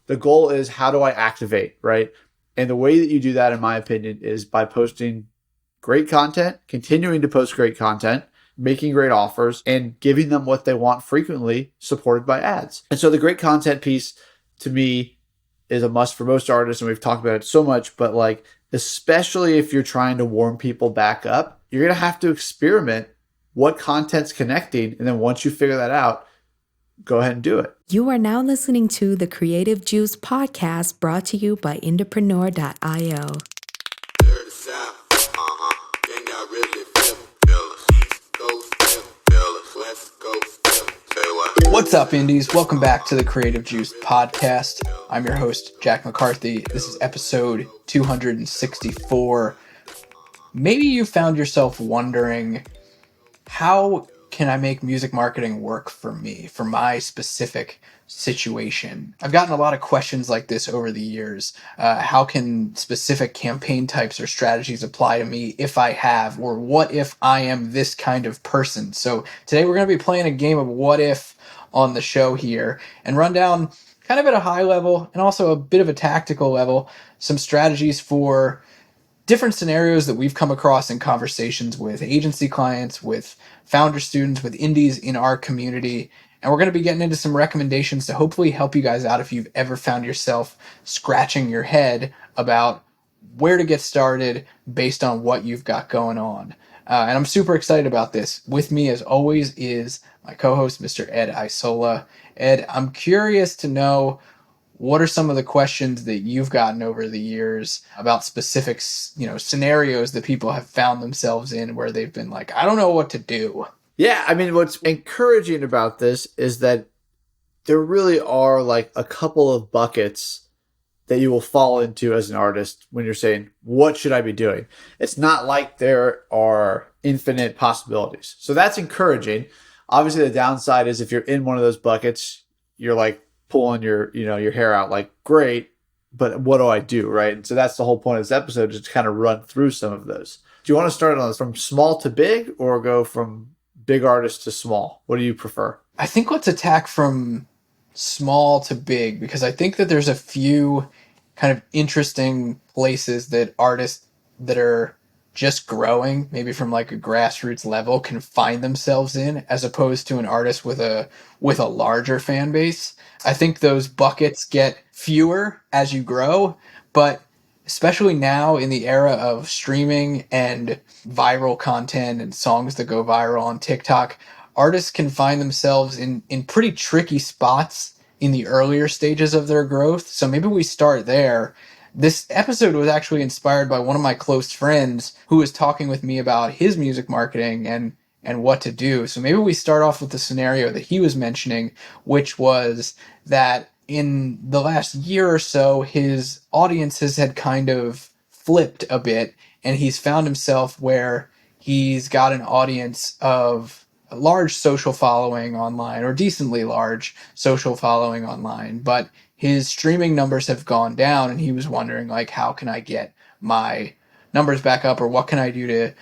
the goal is, how do I activate, right? And the way that you do that, in my opinion, is by posting great content, continuing to post great content, making great offers, and giving them what they want frequently, supported by ads. And so the great content piece, to me, is a must for most artists, and we've talked about it so much, but like, especially if you're trying to warm people back up, you're going to have to experiment what content's connecting. And then once you figure that out, go ahead and do it. You are now listening to the Creative Juice podcast, brought to you by IndiePRO.io. What's up, Indies? Welcome back to the Creative Juice podcast. I'm your host, Jack McCarthy. This is episode 264. Maybe you found yourself wondering, how can I make music marketing work for me, for my specific situation? I've gotten a lot of questions like this over the years. How can specific campaign types or strategies apply to me if I have, or what if I am this kind of person? So today we're going to be playing a game of what if on the show here and run down, kind of at a high level and also a bit of a tactical level, some strategies for different scenarios that we've come across in conversations with agency clients, with founder students, with indies in our community. And we're going to be getting into some recommendations to hopefully help you guys out if you've ever found yourself scratching your head about where to get started based on what you've got going on. And I'm super excited about this. With me, as always, is my co-host, Mr. Ed Isola. Ed, I'm curious to know, what are some of the questions that you've gotten over the years about specific, scenarios that people have found themselves in where they've been like, I don't know what to do? Yeah, I mean, what's encouraging about this is that there really are like a couple of buckets that you will fall into as an artist when you're saying, what should I be doing? It's not like there are infinite possibilities. So that's encouraging. Obviously, the downside is if you're in one of those buckets, you're like pulling your hair out, like, great, but what do I do, right? And so that's the whole point of this episode, is to kind of run through some of those. Do you want to start on this from small to big, or go from big artist to small? What do you prefer? I think let's attack from small to big, because I think that there's a few kind of interesting places that artists that are just growing, maybe from like a grassroots level, can find themselves in, as opposed to an artist with a larger fan base. I think those buckets get fewer as you grow, but especially now in the era of streaming and viral content and songs that go viral on TikTok, artists can find themselves in pretty tricky spots in the earlier stages of their growth. So maybe we start there. This episode was actually inspired by one of my close friends who was talking with me about his music marketing and what to do. So maybe we start off with the scenario that he was mentioning, which was that in the last year or so, his audiences had kind of flipped a bit, and he's found himself where he's got an audience of a large social following online, or decently large social following online, but his streaming numbers have gone down, and he was wondering, like, how can I get my numbers back up, or what can I do to,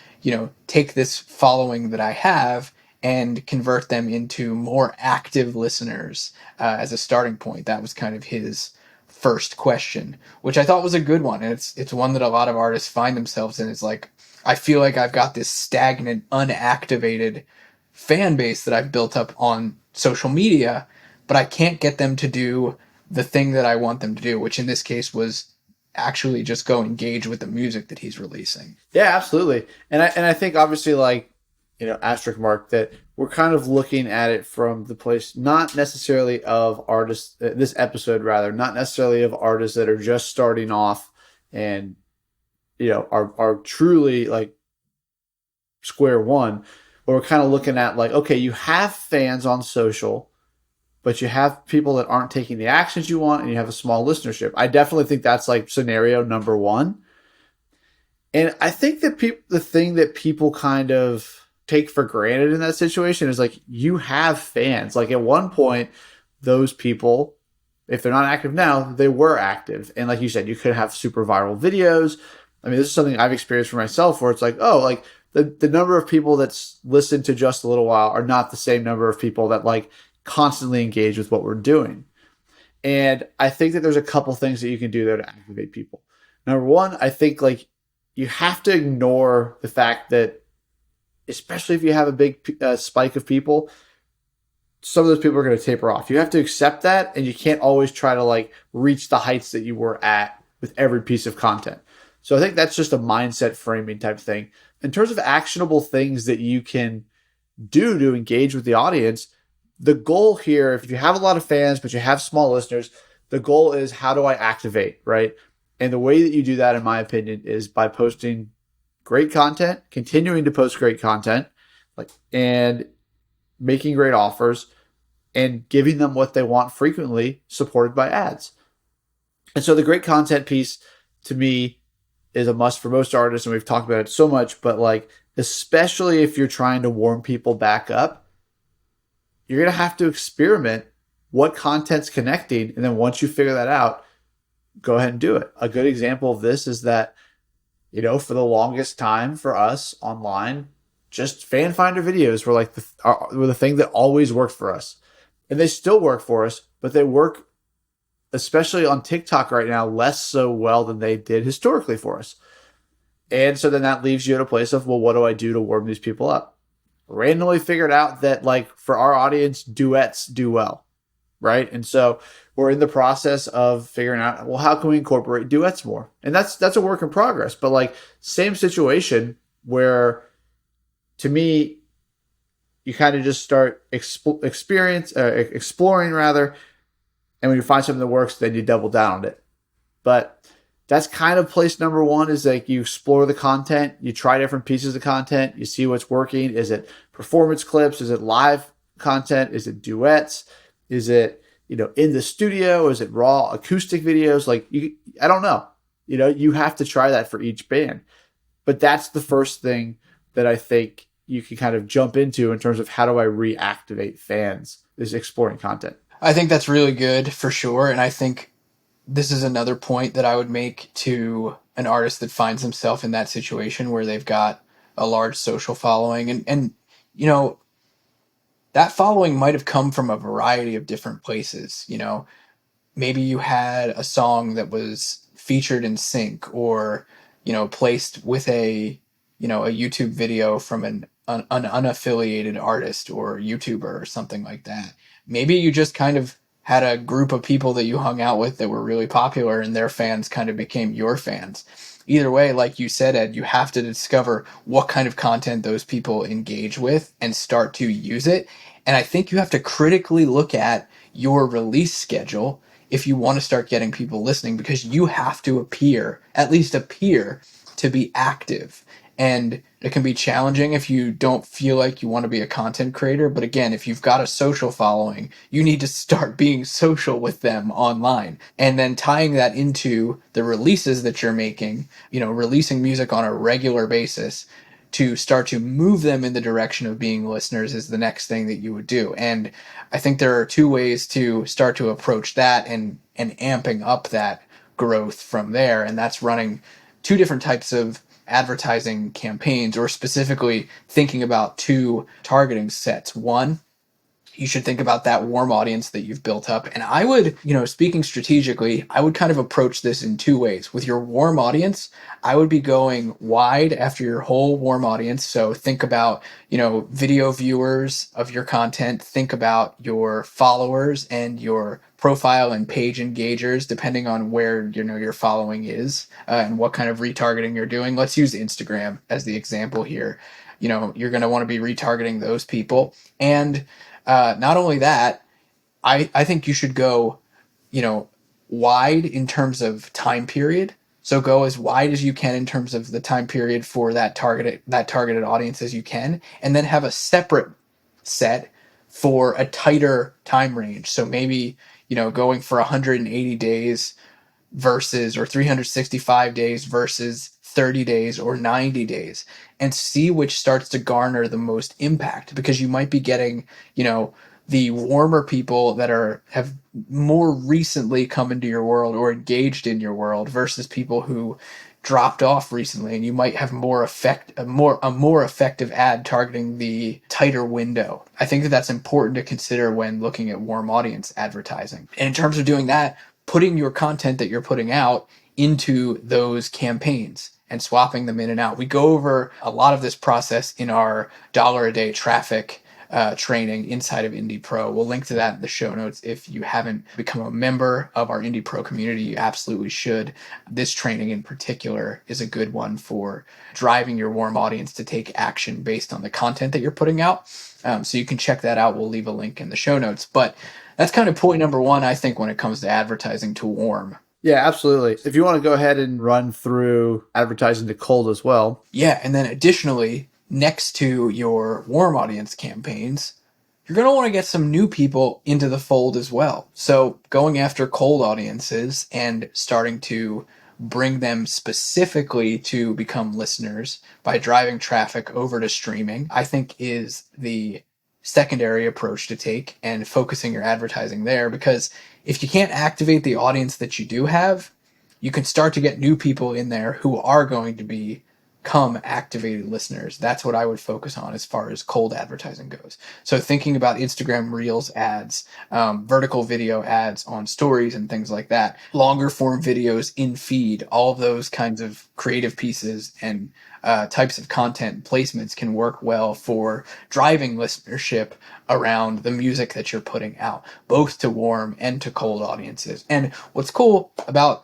take this following that I have and convert them into more active listeners as a starting point. That was kind of his first question, which I thought was a good one. And it's one that a lot of artists find themselves in. It's like, I feel like I've got this stagnant, unactivated fan base that I've built up on social media, but I can't get them to do the thing that I want them to do, which in this case was actually just go engage with the music that he's releasing. Yeah, absolutely. And I think obviously, like, asterisk mark, that we're kind of looking at it from the place, not necessarily of artists, this episode rather, not necessarily of artists that are just starting off and, are truly like square one, but we're kind of looking at like, okay, you have fans on social, but you have people that aren't taking the actions you want, and you have a small listenership. I definitely think that's like scenario number one. And I think that the thing that people kind of take for granted in that situation is like, you have fans. Like, at one point, those people, if they're not active now, they were active. And like you said, you could have super viral videos. I mean, this is something I've experienced for myself, where it's like, oh, like the number of people that's listened to Just a Little While are not the same number of people that like constantly engage with what we're doing. And I think that there's a couple things that you can do there to activate people. Number one, I think like you have to ignore the fact that, especially if you have a big spike of people, some of those people are going to taper off. You have to accept that, and you can't always try to like reach the heights that you were at with every piece of content. So I think that's just a mindset framing type thing. In terms of actionable things that you can do to engage with the audience, the goal here, if you have a lot of fans but you have small listeners, the goal is how do I activate, right? And the way that you do that, in my opinion, is by posting great content, continuing to post great content, like, and making great offers and giving them what they want frequently, supported by ads. And so the great content piece to me is a must for most artists, and we've talked about it so much, but like, especially if you're trying to warm people back up, you're going to have to experiment what content's connecting. And then once you figure that out, go ahead and do it. A good example of this is that, for the longest time for us online, just fan finder videos were like were the thing that always worked for us. And they still work for us, but they work, especially on TikTok right now, less so well than they did historically for us. And so then that leaves you at a place of, well, what do I do to warm these people up? Randomly figured out that, like, for our audience, duets do well, right? And so we're in the process of figuring out, well, how can we incorporate duets more? And that's a work in progress. But like, same situation where, to me, you kind of just start exploring rather, and when you find something that works, then you double down on it. But that's kind of place number one, is like you explore the content, you try different pieces of content, you see what's working. Is it performance clips? Is it live content? Is it duets? Is it, in the studio? Is it raw acoustic videos? Like, I don't know. You have to try that for each band. But that's the first thing that I think you can kind of jump into in terms of how do I reactivate fans, is exploring content. I think that's really good for sure. And I think this is another point that I would make to an artist that finds himself in that situation where they've got a large social following. And that following might have come from a variety of different places. Maybe you had a song that was featured in sync, or, placed with a YouTube video from an unaffiliated artist or YouTuber or something like that. Maybe you just kind of had a group of people that you hung out with that were really popular, and their fans kind of became your fans. Either way, like you said, Ed, you have to discover what kind of content those people engage with and start to use it. And I think you have to critically look at your release schedule if you want to start getting people listening, because you have to at least appear to be active. And it can be challenging if you don't feel like you want to be a content creator. But again, if you've got a social following, you need to start being social with them online. And then tying that into the releases that you're making, releasing music on a regular basis to start to move them in the direction of being listeners is the next thing that you would do. And I think there are two ways to start to approach that and amping up that growth from there. And that's running two different types of advertising campaigns, or specifically thinking about two targeting sets. One, you should think about that warm audience that you've built up. And I would, speaking strategically, I would kind of approach this in two ways. With your warm audience, I would be going wide after your whole warm audience. So think about, video viewers of your content, think about your followers and your profile and page engagers, depending on where, your following is, and what kind of retargeting you're doing. Let's use Instagram as the example here. You're going to want to be retargeting those people. And not only that, I think you should go, wide in terms of time period. So go as wide as you can in terms of the time period for that targeted audience as you can, and then have a separate set for a tighter time range. So maybe, going for 180 days versus, or 365 days versus 30 days or 90 days, and see which starts to garner the most impact, because you might be getting, the warmer people that have more recently come into your world or engaged in your world versus people who dropped off recently, and you might have a more effective ad targeting the tighter window. I think that that's important to consider when looking at warm audience advertising. And in terms of doing that, putting your content that you're putting out into those campaigns and swapping them in and out. We go over a lot of this process in our dollar a day traffic training inside of IndiePRO. We'll link to that in the show notes. If you haven't become a member of our IndiePRO community, you absolutely should. This training in particular is a good one for driving your warm audience to take action based on the content that you're putting out. So you can check that out. We'll leave a link in the show notes. But that's kind of point number one, I think, when it comes to advertising to warm. Yeah, absolutely. If you want to go ahead and run through advertising to cold as well. Yeah, and then additionally, next to your warm audience campaigns, you're going to want to get some new people into the fold as well. So going after cold audiences and starting to bring them specifically to become listeners by driving traffic over to streaming, I think is the secondary approach to take, and focusing your advertising there. Because if you can't activate the audience that you do have, you can start to get new people in there who are going to become activated listeners. That's what I would focus on as far as cold advertising goes. So thinking about Instagram Reels ads, vertical video ads on stories and things like that, longer form videos in feed, all of those kinds of creative pieces and types of content placements can work well for driving listenership around the music that you're putting out, both to warm and to cold audiences. And what's cool about,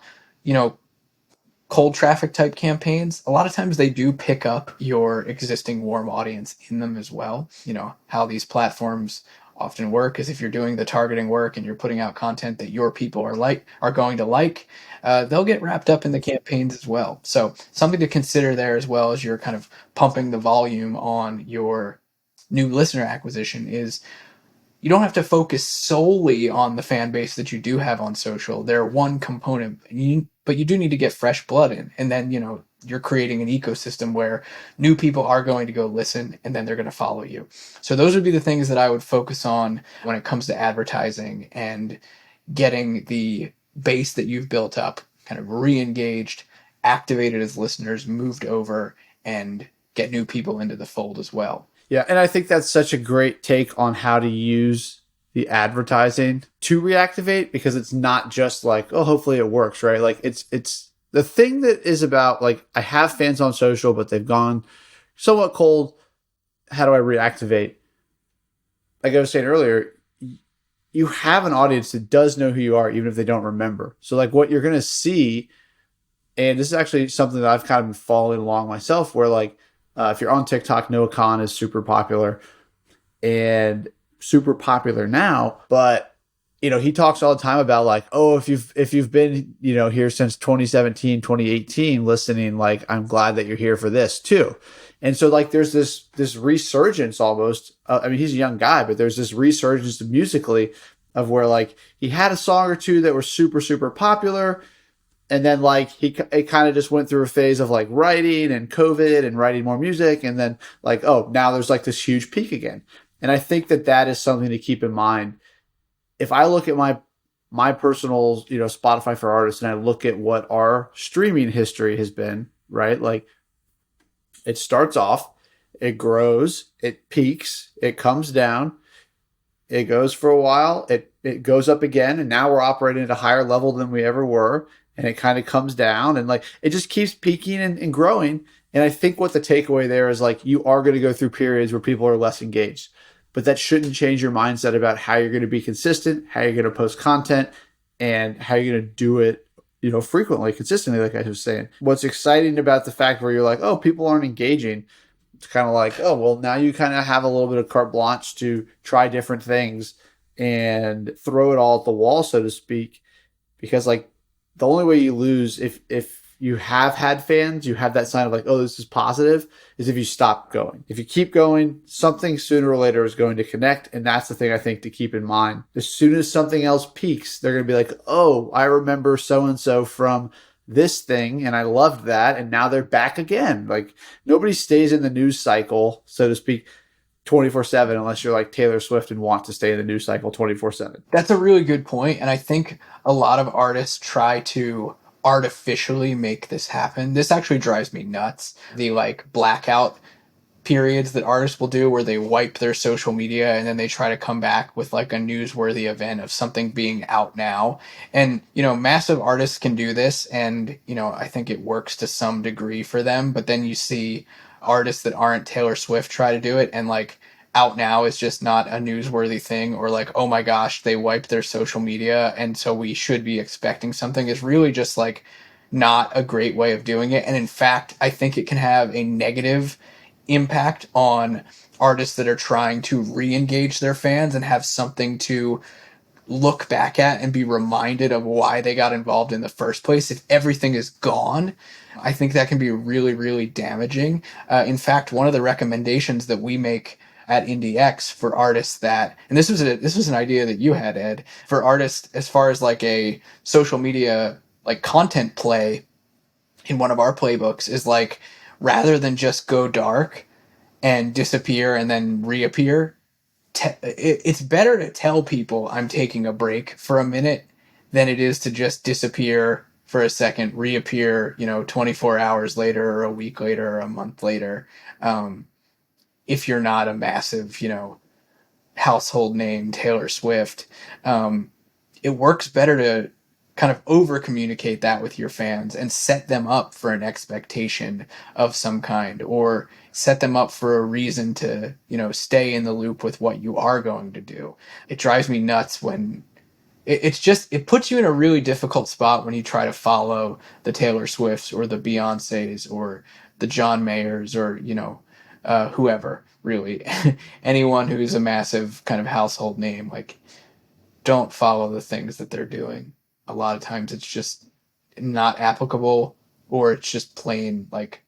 cold traffic type campaigns, a lot of times they do pick up your existing warm audience in them as well. How these platforms often work is if you're doing the targeting work and you're putting out content that your people are going to like, they'll get wrapped up in the campaigns as well. So something to consider there, as well as you're kind of pumping the volume on your new listener acquisition, is you don't have to focus solely on the fan base that you do have on social. They're one component, but you do need to get fresh blood in. And then, you're creating an ecosystem where new people are going to go listen and then they're going to follow you. So those would be the things that I would focus on when it comes to advertising and getting the base that you've built up kind of re-engaged, activated as listeners, moved over, and get new people into the fold as well. Yeah, and I think that's such a great take on how to use the advertising to reactivate, because it's not just like, oh, hopefully it works, right? Like it's the thing that is about, like, I have fans on social, but they've gone somewhat cold. How do I reactivate? Like I was saying earlier, you have an audience that does know who you are, even if they don't remember. So like what you're going to see, and this is actually something that I've kind of been following along myself, where like, if you're on TikTok, Noah Khan is super popular and super popular now, but he talks all the time about like, oh, if you've been, here since 2017, 2018 listening, like, I'm glad that you're here for this too. And so like, there's this resurgence almost. He's a young guy, but there's this resurgence musically of where like he had a song or two that were super, super popular. And then like it kind of just went through a phase of like writing and COVID and writing more music. And then like, oh, now there's like this huge peak again. And I think that is something to keep in mind. If I look at my personal, Spotify for artists, and I look at what our streaming history has been, right? Like it starts off, it grows, it peaks, it comes down, it goes for a while, it goes up again. And now we're operating at a higher level than we ever were. And it kind of comes down, and like it just keeps peaking and growing. And I think what the takeaway there is, like, you are going to go through periods where people are less engaged, but that shouldn't change your mindset about how you're going to be consistent, how you're going to post content, and how you're going to do it, frequently, consistently, like I was saying. What's exciting about the fact where you're like, oh, people aren't engaging, it's kind of like, oh, well, now you kind of have a little bit of carte blanche to try different things and throw it all at the wall, so to speak, because like, the only way you lose if you have had fans, you have that sign of like, oh, this is positive, is if you stop going. If you keep going, something sooner or later is going to connect. And that's the thing I think to keep in mind. As soon as something else peaks, they're going to be like, oh, I remember so-and-so from this thing and I loved that. And now they're back again. Like nobody stays in the news cycle, so to speak, 24/7 unless you're like Taylor Swift and want to stay in the news cycle 24/7. That's a really good point, and I think a lot of artists try to artificially make this happen. This actually drives me nuts. The like blackout periods that artists will do where they wipe their social media and then they try to come back with like a newsworthy event of something being out now. And, massive artists can do this, and, I think it works to some degree for them. But then you see artists that aren't Taylor Swift try to do it, and like out now is just not a newsworthy thing, or like, oh my gosh, they wiped their social media and so we should be expecting something, is really just like not a great way of doing it. And in fact, I think it can have a negative impact on artists that are trying to re-engage their fans and have something to look back at and be reminded of why they got involved in the first place. If everything is gone, I think that can be really, really damaging. In fact, one of the recommendations that we make at IndieX for artists that, and this was an idea that you had, Ed, for artists as far as like a social media like content play in one of our playbooks, is like, rather than just go dark and disappear and then reappear, it's better to tell people I'm taking a break for a minute than it is to just disappear for a second, reappear, 24 hours later or a week later or a month later. If you're not a massive, household name, Taylor Swift, it works better to kind of over communicate that with your fans and set them up for an expectation of some kind, or set them up for a reason to, stay in the loop with what you are going to do. It drives me nuts when it puts you in a really difficult spot when you try to follow the Taylor Swifts or the Beyoncés or the John Mayers or, whoever, really. Anyone who's a massive kind of household name, like, don't follow the things that they're doing. A lot of times it's just not applicable, or it's just plain like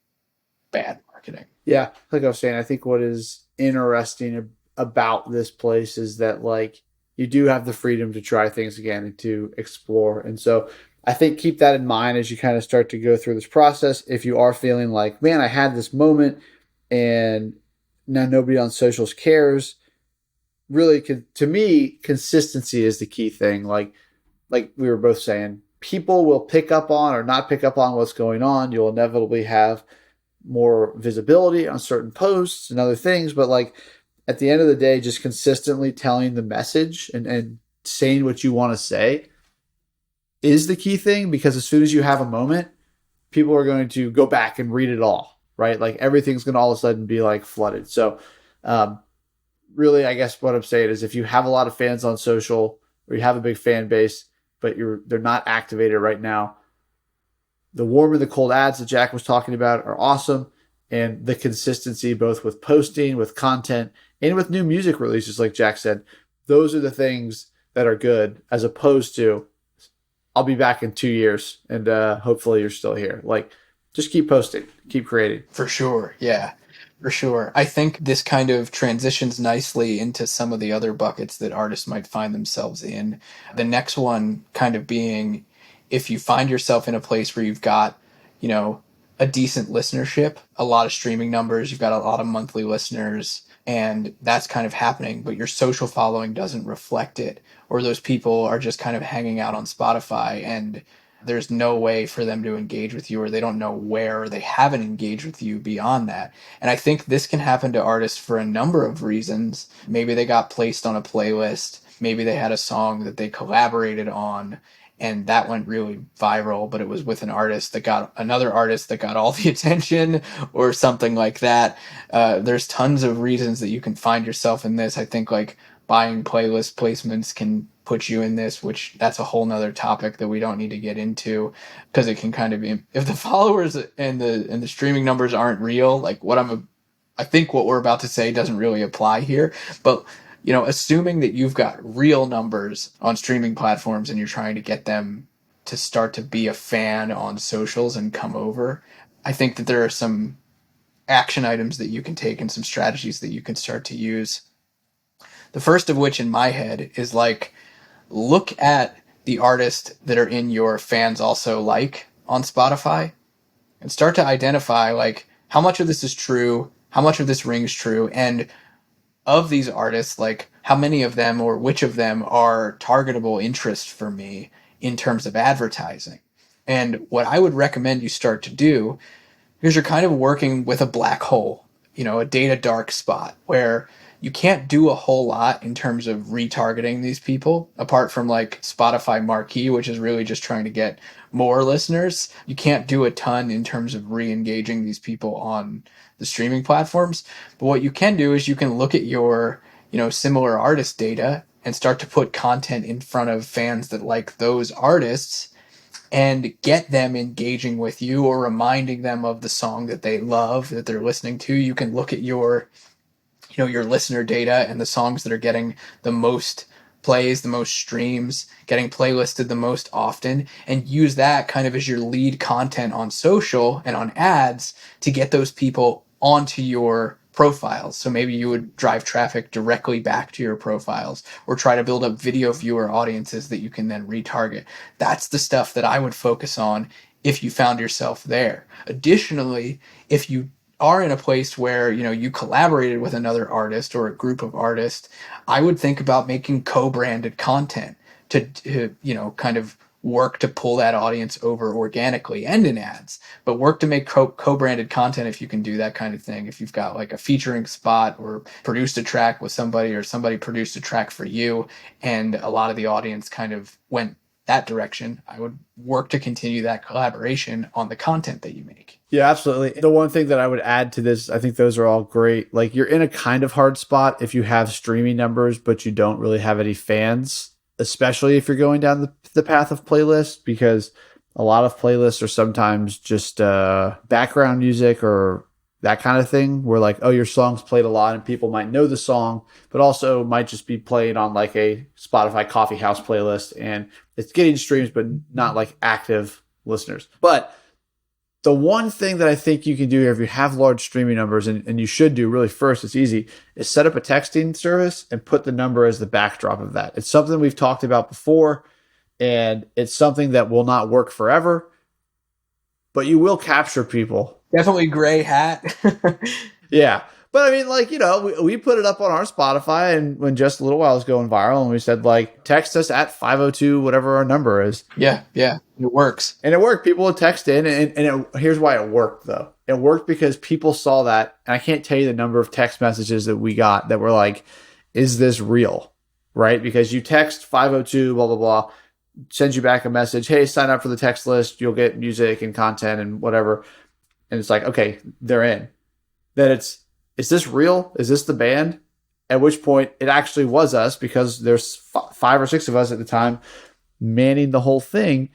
bad marketing. Yeah, like I was saying, I think what is interesting about this place is that like you do have the freedom to try things again and to explore. And so I think keep that in mind as you kind of start to go through this process. If you are feeling like, man, I had this moment and now nobody on socials cares, really, to me, consistency is the key thing. Like we were both saying, people will pick up on or not pick up on what's going on. You'll inevitably have more visibility on certain posts and other things, but like at the end of the day, just consistently telling the message and saying what you want to say is the key thing, because as soon as you have a moment, people are going to go back and read it all, right? Like everything's going to all of a sudden be like flooded. So really, I guess what I'm saying is if you have a lot of fans on social or you have a big fan base, but they're not activated right now, the warm and the cold ads that Jack was talking about are awesome. And the consistency, both with posting, with content, and with new music releases, like Jack said, those are the things that are good, as opposed to, I'll be back in 2 years and hopefully you're still here. Like, just keep posting, keep creating. For sure. Yeah, for sure. I think this kind of transitions nicely into some of the other buckets that artists might find themselves in. The next one kind of being, if you find yourself in a place where you've got, a decent listenership, a lot of streaming numbers, you've got a lot of monthly listeners, and that's kind of happening, but your social following doesn't reflect it, or those people are just kind of hanging out on Spotify and there's no way for them to engage with you, or they don't know where, or they haven't engaged with you beyond that. And I think this can happen to artists for a number of reasons. Maybe they got placed on a playlist. Maybe they had a song that they collaborated on and that went really viral, but it was with an artist that got another artist that got all the attention or something like that. There's tons of reasons that you can find yourself in this. I think like buying playlist placements can put you in this, which that's a whole nother topic that we don't need to get into, because it can kind of be, if the followers and the streaming numbers aren't real, like I think what we're about to say doesn't really apply here, but assuming that you've got real numbers on streaming platforms and you're trying to get them to start to be a fan on socials and come over, I think that there are some action items that you can take and some strategies that you can start to use. The first of which in my head is like, look at the artists that are in your fans also like on Spotify and start to identify like how much of this is true, how much of this rings true, and of these artists, like how many of them or which of them are targetable interest for me in terms of advertising. And what I would recommend you start to do, because you're kind of working with a black hole, a data dark spot where you can't do a whole lot in terms of retargeting these people apart from like Spotify Marquee, which is really just trying to get more listeners. You can't do a ton in terms of re-engaging these people on the streaming platforms. But what you can do is you can look at your, similar artist data and start to put content in front of fans that like those artists and get them engaging with you or reminding them of the song that they love that they're listening to. You can look at your listener data and the songs that are getting the most plays, the most streams, getting playlisted the most often, and use that kind of as your lead content on social and on ads to get those people onto your profiles. So maybe you would drive traffic directly back to your profiles or try to build up video viewer audiences that you can then retarget. That's the stuff that I would focus on if you found yourself there. Additionally, if you are in a place where you collaborated with another artist or a group of artists, I would think about making co-branded content to kind of work to pull that audience over organically and in ads, but work to make co-branded content if you can do that kind of thing. If you've got like a featuring spot or produced a track with somebody or somebody produced a track for you and a lot of the audience kind of went that direction, I would work to continue that collaboration on the content that you make. Yeah, absolutely. The one thing that I would add to this, I think those are all great. Like you're in a kind of hard spot if you have streaming numbers, but you don't really have any fans, especially if you're going down the path of playlists, because a lot of playlists are sometimes just background music or that kind of thing where like, oh, your song's played a lot and people might know the song, but also might just be played on like a Spotify coffee house playlist and it's getting streams, but not like active listeners. But the one thing that I think you can do here, if you have large streaming numbers, and you should do really first, it's easy, is set up a texting service and put the number as the backdrop of that. It's something we've talked about before, and it's something that will not work forever, but you will capture people. Definitely gray hat. Yeah. But I mean, like, we put it up on our Spotify, and when just a little while was going viral, and we said, like, text us at 502, whatever our number is. Yeah. It works. And it worked. People would text in, and here's why it worked, though. It worked because people saw that, and I can't tell you the number of text messages that we got that were like, is this real? Right? Because you text 502, blah, blah, blah, sends you back a message, hey, sign up for the text list, you'll get music and content and whatever. And it's like, okay, they're in. Then is this real? Is this the band? At which point it actually was us, because there's 5 or 6 of us at the time manning the whole thing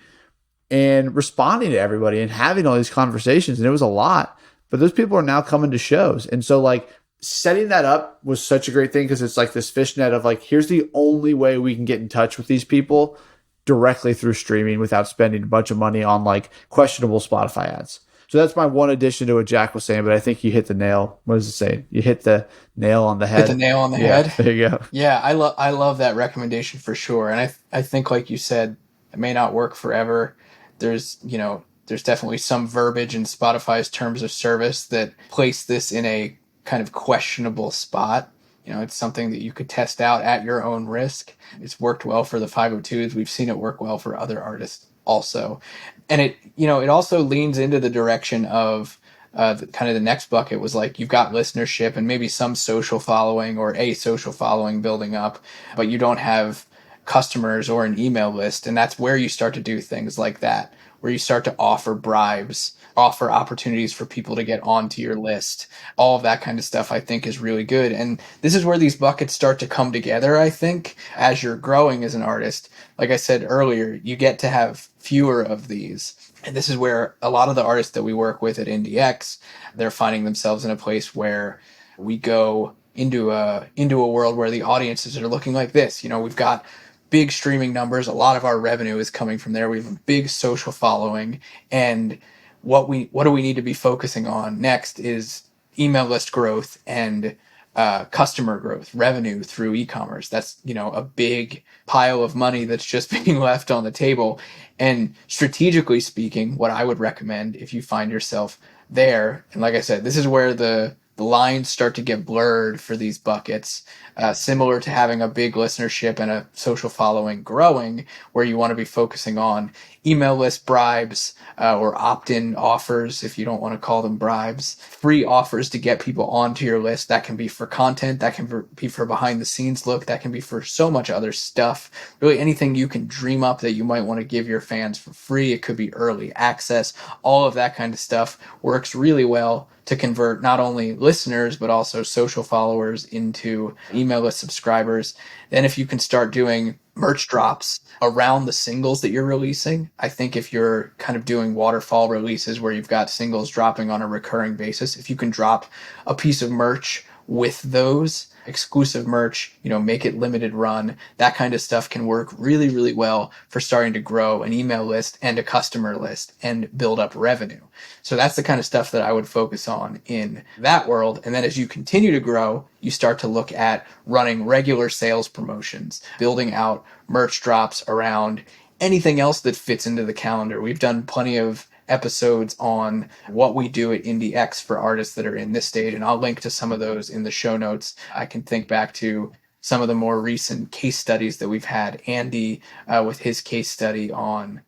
and responding to everybody and having all these conversations. And it was a lot, but those people are now coming to shows. And so like setting that up was such a great thing, because it's like this fishnet of like, here's the only way we can get in touch with these people directly through streaming without spending a bunch of money on like questionable Spotify ads. So that's my one addition to what Jack was saying, but I think you hit the nail. What does it say? You hit the nail on the head. Hit the nail on the head. There you go. Yeah, I love that recommendation for sure. And I think, like you said, it may not work forever. There's definitely some verbiage in Spotify's terms of service that place this in a kind of questionable spot. It's something that you could test out at your own risk. It's worked well for the 502s. We've seen it work well for other artists also. And it also leans into the direction of kind of the next bucket was like, you've got listenership and maybe some social following or a social following building up, but you don't have customers or an email list. And that's where you start to do things like that, where you start to offer bribes, offer opportunities for people to get onto your list. All of that kind of stuff, I think, is really good. And this is where these buckets start to come together, I think, as you're growing as an artist. Like I said earlier, you get to have fewer of these. And this is where a lot of the artists that we work with at IndieX, they're finding themselves in a place where we go into a world where the audiences are looking like this. We've got big streaming numbers. A lot of our revenue is coming from there. We have a big social following. And what do we need to be focusing on next is email list growth and customer growth, revenue through e-commerce. That's, a big pile of money that's just being left on the table. And strategically speaking, what I would recommend if you find yourself there, and like I said, this is where the the lines start to get blurred for these buckets, similar to having a big listenership and a social following growing, where you want to be focusing on email list bribes, or opt-in offers, if you don't want to call them bribes, free offers to get people onto your list. That can be for content, that can be for behind the scenes look, that can be for so much other stuff. Really anything you can dream up that you might want to give your fans for free. It could be early access. All of that kind of stuff works really well to convert not only listeners, but also social followers into email list subscribers. Then if you can start doing merch drops around the singles that you're releasing, I think if you're kind of doing waterfall releases where you've got singles dropping on a recurring basis, if you can drop a piece of merch with those exclusive merch, make it limited run, that kind of stuff can work really, really well for starting to grow an email list and a customer list and build up revenue. So that's the kind of stuff that I would focus on in that world. And then as you continue to grow, you start to look at running regular sales promotions, building out merch drops around anything else that fits into the calendar. We've done plenty of episodes on what we do at IndieX for artists that are in this stage, and I'll link to some of those in the show notes. I can think back to some of the more recent case studies that we've had. Andy, with his case study on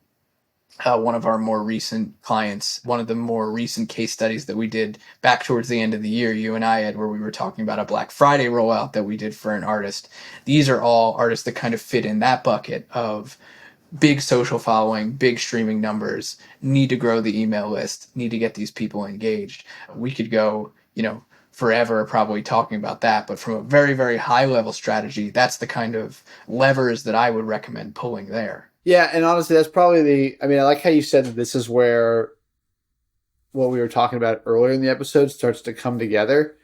one of our more recent clients, one of the more recent case studies that we did back towards the end of the year, you and I, Ed, where we were talking about a Black Friday rollout that we did for an artist. These are all artists that kind of fit in that bucket of big social following, big streaming numbers, need to grow the email list, need to get these people engaged. We could go, forever probably talking about that, but from a very, very high level strategy, that's the kind of levers that I would recommend pulling there. Yeah, and honestly, that's probably I like how you said that this is where what we were talking about earlier in the episode starts to come together.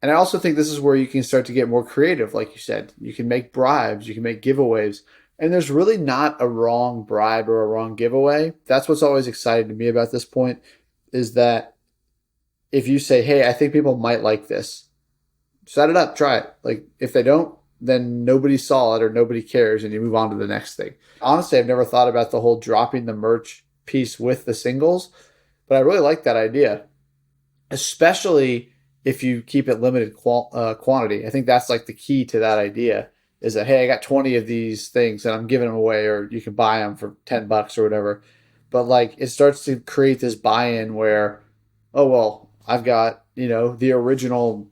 And I also think this is where you can start to get more creative, like you said. You can make bribes, you can make giveaways. And there's really not a wrong bribe or a wrong giveaway. That's what's always exciting to me about this point, is that if you say, hey, I think people might like this, set it up, try it. Like, if they don't, then nobody saw it or nobody cares, and you move on to the next thing. Honestly, I've never thought about the whole dropping the merch piece with the singles, but I really like that idea, especially if you keep it limited quantity. I think that's like the key to that idea, is that, hey, I got 20 of these things and I'm giving them away, or you can buy them for $10 or whatever. But like, it starts to create this buy-in where, oh, well, I've got, the original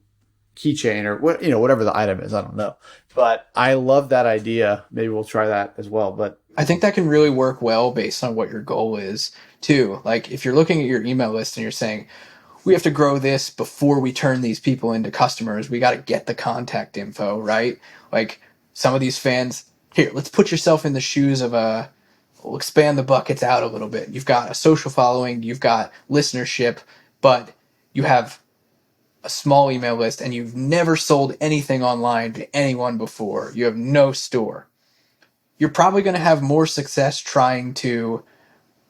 keychain or what, whatever the item is. I don't know, but I love that idea. Maybe we'll try that as well. But I think that can really work well based on what your goal is too. Like if you're looking at your email list and you're saying, we have to grow this before we turn these people into customers, we got to get the contact info, right? Like some of these fans, here, let's put yourself in the shoes of we'll expand the buckets out a little bit. You've got a social following, you've got listenership, but you have a small email list and you've never sold anything online to anyone before. You have no store. You're probably going to have more success trying to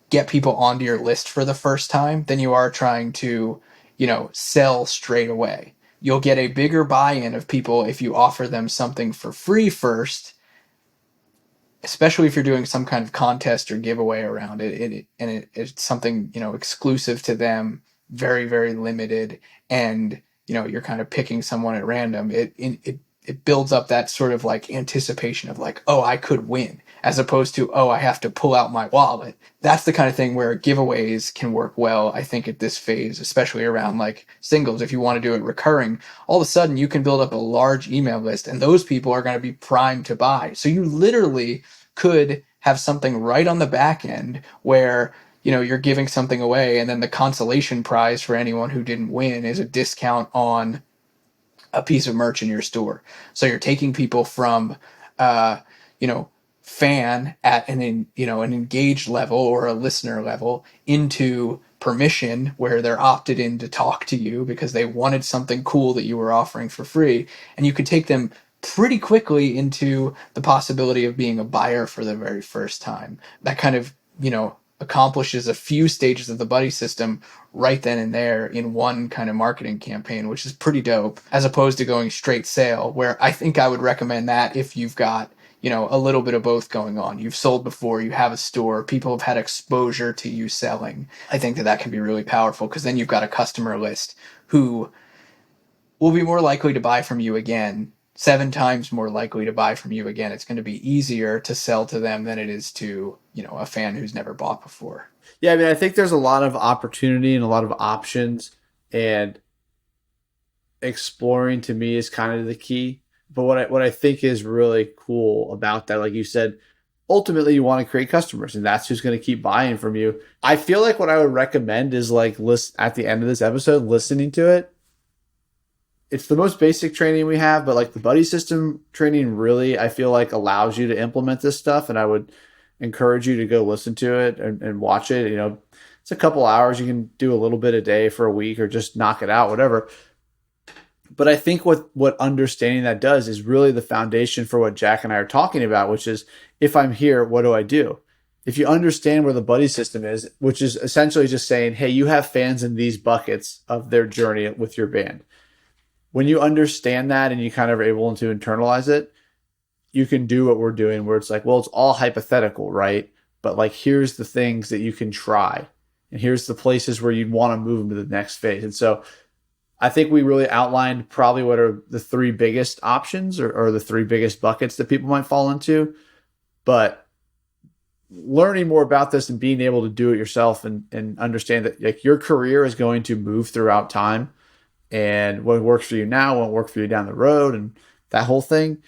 get people onto your list for the first time than you are trying to, sell straight away. You'll get a bigger buy-in of people if you offer them something for free first, especially if you're doing some kind of contest or giveaway around it. It's something, exclusive to them, very, very limited, and, you're kind of picking someone at random. It builds up that sort of like anticipation of like, oh, I could win, as opposed to, oh, I have to pull out my wallet. That's the kind of thing where giveaways can work well, I think, at this phase, especially around like singles. If you want to do it recurring, all of a sudden you can build up a large email list and those people are going to be primed to buy. So you literally could have something right on the back end where, you're giving something away, and then the consolation prize for anyone who didn't win is a discount on a piece of merch in your store. So you're taking people from, fan at an engaged level or a listener level into permission, where they're opted in to talk to you because they wanted something cool that you were offering for free. And you could take them pretty quickly into the possibility of being a buyer for the very first time. That kind of, accomplishes a few stages of the buddy system right then and there in one kind of marketing campaign, which is pretty dope, as opposed to going straight sale, where I think I would recommend that if you've got, a little bit of both going on. You've sold before, you have a store, people have had exposure to you selling. I think that can be really powerful, because then you've got a customer list who will be more likely to buy from you again, 7 times more likely to buy from you again. It's going to be easier to sell to them than it is to, a fan who's never bought before. Yeah, I mean, I think there's a lot of opportunity and a lot of options, and exploring to me is kind of the key. But what I think is really cool about that, like you said, ultimately you want to create customers, and that's who's going to keep buying from you. I feel like what I would recommend is like list at the end of this episode, listening to it. It's the most basic training we have, but like the buddy system training really, I feel like allows you to implement this stuff. And I would encourage you to go listen to it and watch it. It's a couple hours. You can do a little bit a day for a week or just knock it out, whatever. But I think what understanding that does is really the foundation for what Jack and I are talking about, which is, if I'm here, what do I do? If you understand where the buddy system is, which is essentially just saying, hey, you have fans in these buckets of their journey with your band. When you understand that and you kind of are able to internalize it, you can do what we're doing, where it's like, well, it's all hypothetical, right? But like, here's the things that you can try, and here's the places where you'd want to move them to the next phase. And so I think we really outlined probably what are the 3 biggest options or the 3 biggest buckets that people might fall into. But learning more about this and being able to do it yourself and understand that like your career is going to move throughout time, and what works for you now won't work for you down the road, and that whole thing,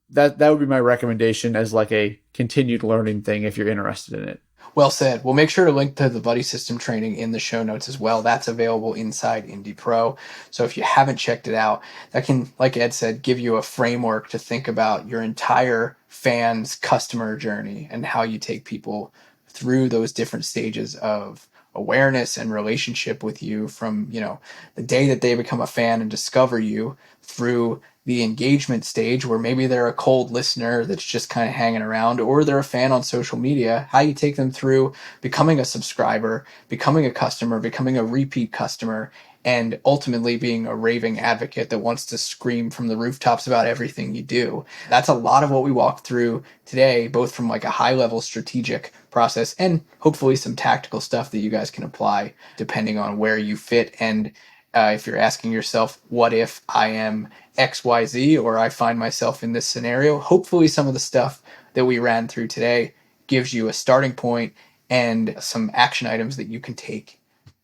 that would be my recommendation as like a continued learning thing if you're interested in it. Well said. We'll make sure to link to the buddy system training in the show notes as well. That's available inside IndiePRO. So if you haven't checked it out, that can, like Ed said, give you a framework to think about your entire fan's customer journey and how you take people through those different stages of awareness and relationship with you, from, the day that they become a fan and discover you, through the engagement stage where maybe they're a cold listener that's just kind of hanging around, or they're a fan on social media, how you take them through becoming a subscriber, becoming a customer, becoming a repeat customer, and ultimately being a raving advocate that wants to scream from the rooftops about everything you do. That's a lot of what we walked through today, both from like a high level strategic process and hopefully some tactical stuff that you guys can apply depending on where you fit. And if you're asking yourself, what if I am XYZ, or I find myself in this scenario, hopefully some of the stuff that we ran through today gives you a starting point and some action items that you can take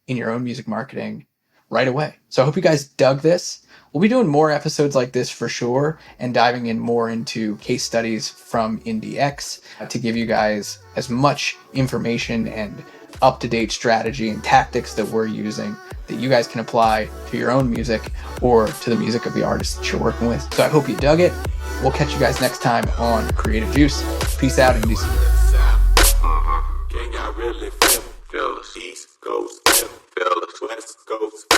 in your own music marketing right away. So I hope you guys dug this. We'll be doing more episodes like this for sure, and diving in more into case studies from IndieX to give you guys as much information and up-to-date strategy and tactics that we're using that you guys can apply to your own music or to the music of the artists that you're working with. So I hope you dug it. We'll catch you guys next time on Creative Juice. Peace out, Indies. Can y'all really feel us? East Coast, feel us, West Coast.